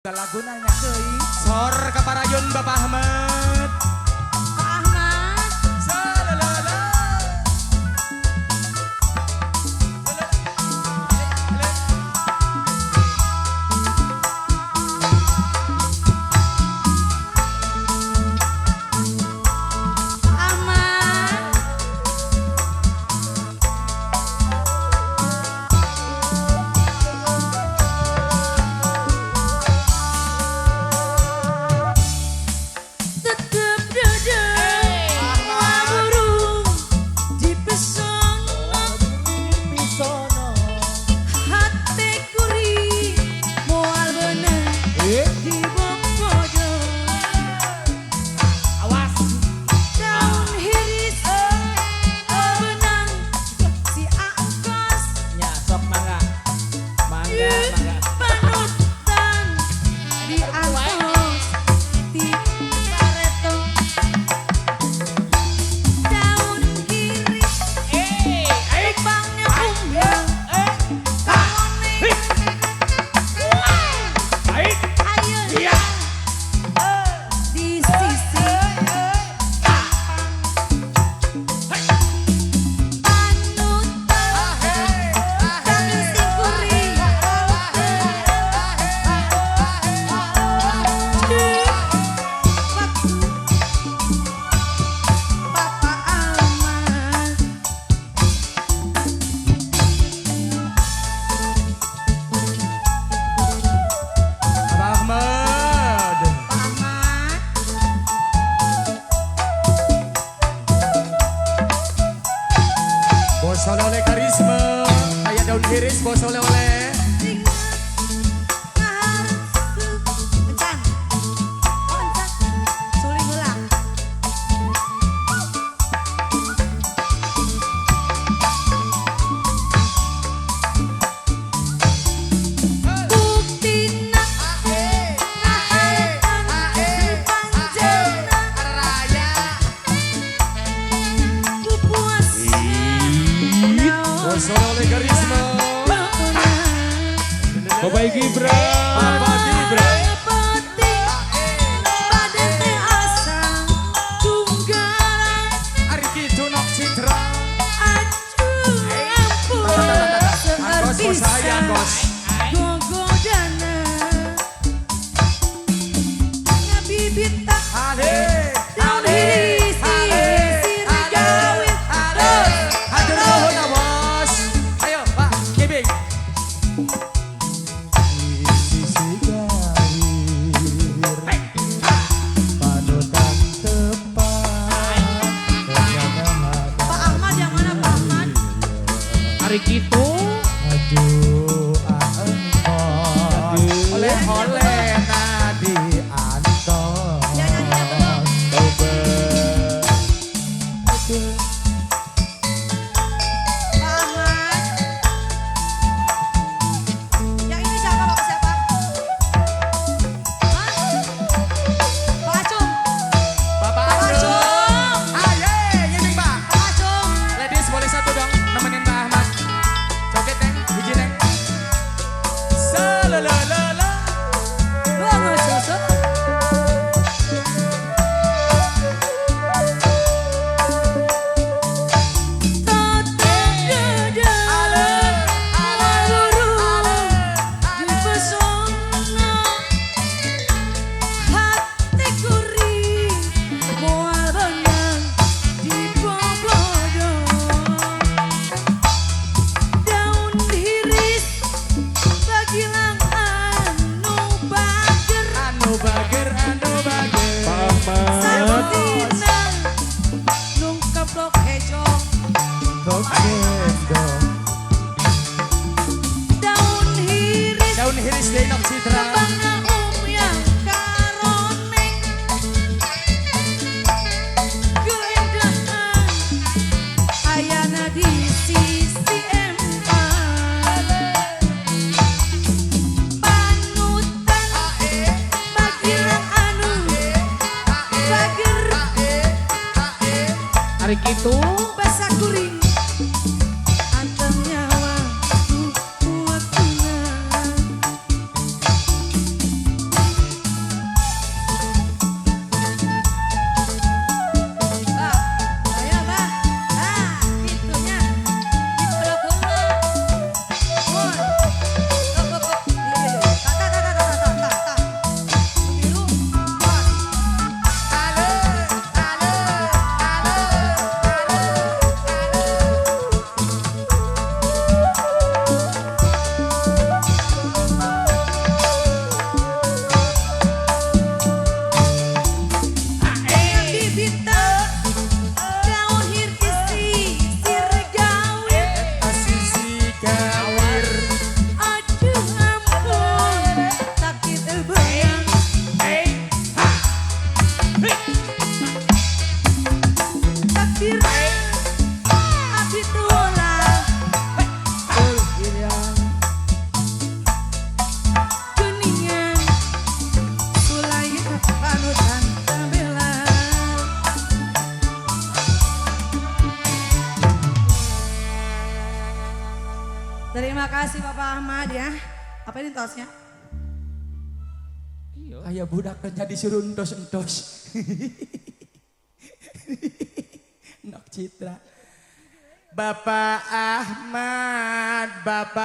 Lagu nanya Sor Kaparayun Bapak Ahmad. Pak Ahmad. Salalala. Bos oleh karisma, ayah daun iris bos oleh. Oleh karisma Bapak Gibran, Bapak Gibran Ariki Junok Citra Bos sayang bos Gitu. Aduh, oleh Nadi Anton. Ya, Coba. Pak Ahmad. Yang ini siapa? Bapak siapa? Hah? Pak Acung. Bapak Pak Acung. Acung. Ayo, nyeming Pak. Pak Acung. Ladies boleh satu dong, nemenin Pak Ahmad. Joget neng, hiji neng. Salalala. Banget sosok. Daun hiris Denok Citra. Hari itu basah kuring anteng nyawa buat Terima kasih Bapak Ahmad ya. Apa ini tosnya? Kayak budak kerja disuruh entos-entos. Nok Citra. Bapak Ahmad, Bapak